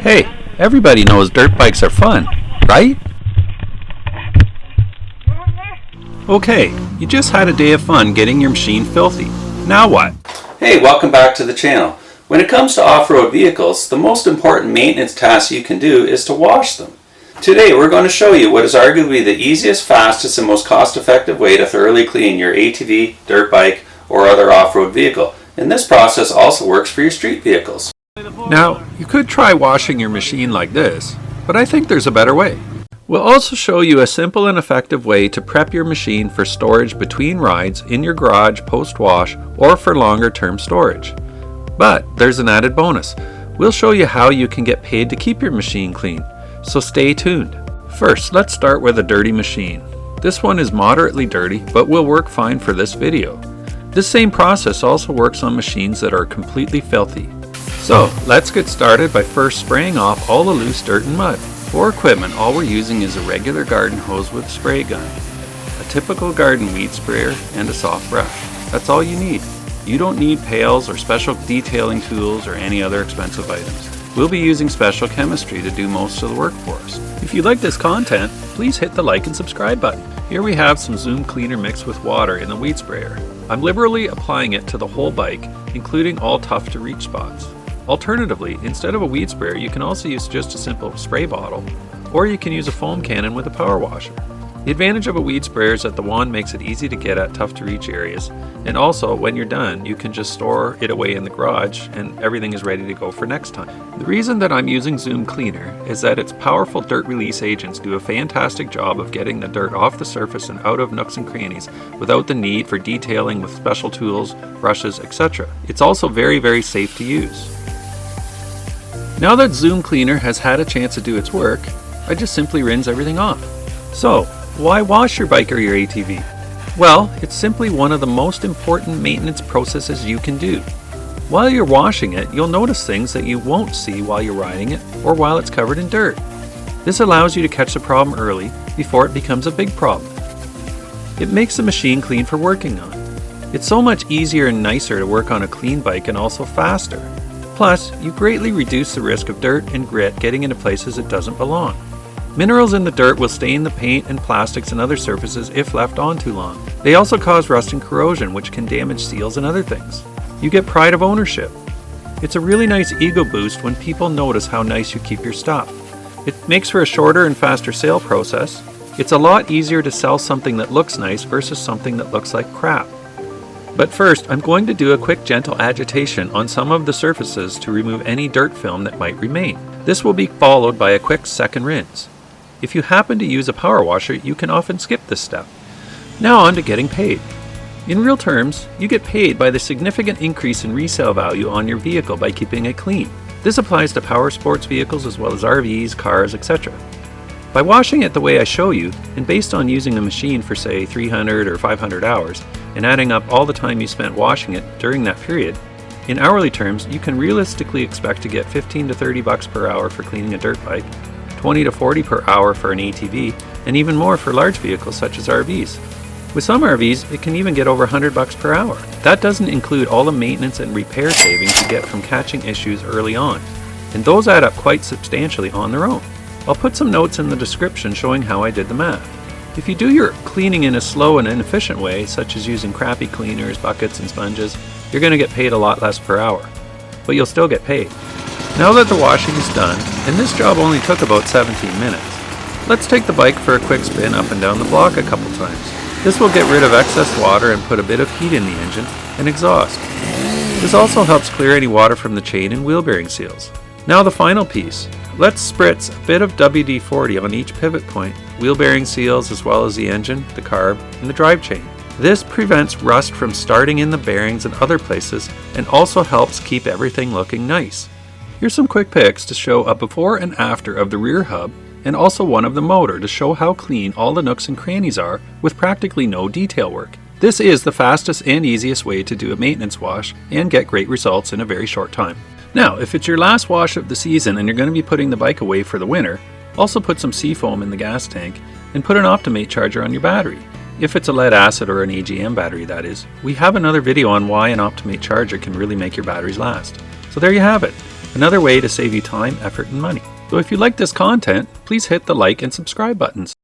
Hey, everybody knows dirt bikes are fun, right? Okay, you just had a day of fun getting your machine filthy. Now what? Hey, welcome back to the channel. When it comes to off-road vehicles, the most important maintenance task you can do is to wash them. Today we're going to show you what is arguably the easiest, fastest, and most cost-effective way to thoroughly clean your ATV, dirt bike, or other off-road vehicle. And this process also works for your street vehicles. Now, you could try washing your machine like this, but I think there's a better way. We'll also show you a simple and effective way to prep your machine for storage between rides in your garage post-wash or for longer term storage. But there's an added bonus. We'll show you how you can get paid to keep your machine clean, so stay tuned. First, let's start with a dirty machine. This one is moderately dirty, but will work fine for this video. This same process also works on machines that are completely filthy. So, let's get started by first spraying off all the loose dirt and mud. For equipment, all we're using is a regular garden hose with spray gun, a typical garden weed sprayer, and a soft brush. That's all you need. You don't need pails or special detailing tools or any other expensive items. We'll be using special chemistry to do most of the work for us. If you like this content, please hit the like and subscribe button. Here we have some Zoom cleaner mixed with water in the weed sprayer. I'm liberally applying it to the whole bike, including all tough to reach spots. Alternatively, instead of a weed sprayer, you can also use just a simple spray bottle, or you can use a foam cannon with a power washer. The advantage of a weed sprayer is that the wand makes it easy to get at tough to reach areas, and also when you're done, you can just store it away in the garage and everything is ready to go for next time. The reason that I'm using Zoom Cleaner is that its powerful dirt release agents do a fantastic job of getting the dirt off the surface and out of nooks and crannies without the need for detailing with special tools, brushes, etc. It's also very safe to use. Now that Zoom Cleaner has had a chance to do its work, I just simply rinse everything off. So, why wash your bike or your ATV? Well, it's simply one of the most important maintenance processes you can do. While you're washing it, you'll notice things that you won't see while you're riding it or while it's covered in dirt. This allows you to catch the problem early before it becomes a big problem. It makes the machine clean for working on. It's so much easier and nicer to work on a clean bike and also faster. Plus, you greatly reduce the risk of dirt and grit getting into places it doesn't belong. Minerals in the dirt will stain the paint and plastics and other surfaces if left on too long. They also cause rust and corrosion, which can damage seals and other things. You get pride of ownership. It's a really nice ego boost when people notice how nice you keep your stuff. It makes for a shorter and faster sale process. It's a lot easier to sell something that looks nice versus something that looks like crap. But first, I'm going to do a quick gentle agitation on some of the surfaces to remove any dirt film that might remain. This will be followed by a quick second rinse. If you happen to use a power washer, you can often skip this step. Now on to getting paid. In real terms, you get paid by the significant increase in resale value on your vehicle by keeping it clean. This applies to power sports vehicles as well as RVs, cars, etc. By washing it the way I show you, and based on using the machine for say 300 or 500 hours, and adding up all the time you spent washing it during that period, in hourly terms, you can realistically expect to get 15 to 30 bucks per hour for cleaning a dirt bike, 20 to 40 per hour for an ATV, and even more for large vehicles such as RVs. With some RVs, it can even get over 100 bucks per hour. That doesn't include all the maintenance and repair savings you get from catching issues early on, and those add up quite substantially on their own. I'll put some notes in the description showing how I did the math. If you do your cleaning in a slow and inefficient way, such as using crappy cleaners, buckets, and sponges, you're going to get paid a lot less per hour, but you'll still get paid. Now that the washing is done, and this job only took about 17 minutes, let's take the bike for a quick spin up and down the block a couple times. This will get rid of excess water and put a bit of heat in the engine and exhaust. This also helps clear any water from the chain and wheel bearing seals. Now the final piece. Let's spritz a bit of WD-40 on each pivot point, wheel bearing seals as well as the engine, the carb, and the drive chain. This prevents rust from starting in the bearings and other places and also helps keep everything looking nice. Here's some quick pics to show a before and after of the rear hub and also one of the motor to show how clean all the nooks and crannies are with practically no detail work. This is the fastest and easiest way to do a maintenance wash and get great results in a very short time. Now, if it's your last wash of the season and you're going to be putting the bike away for the winter, also put some seafoam in the gas tank and put an Optimate charger on your battery. If it's a lead acid or an AGM battery, that is. We have another video on why an Optimate charger can really make your batteries last. So there you have it. Another way to save you time, effort, and money. So if you like this content, please hit the like and subscribe buttons.